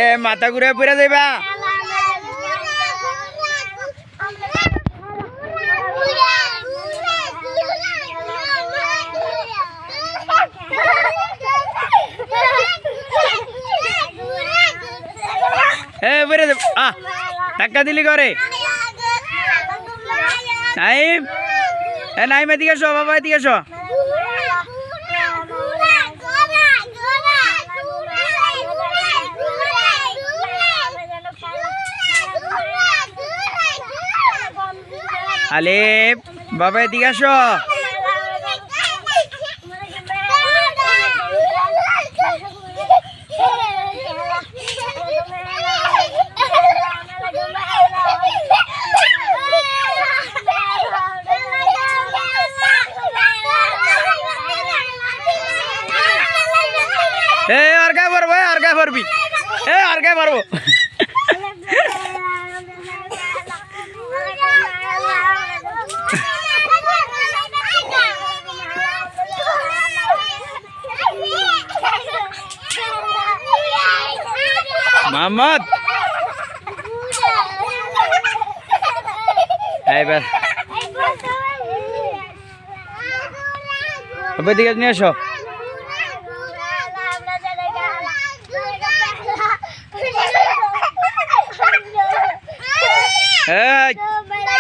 এ মাথা ঘুরে পড়ে যাইবা। পড়ে যাবে ধাক্কা দিলি করে। নাইম নাইম এদিকে এসো বাবা, এদিকে এসো। আলিফ বাবা এদিকে আসো। আর কে পারবো, আর কে পারবি, আর কে পারবো। মোহাম্মদ এইবার এদিকে নিয়ে এসো।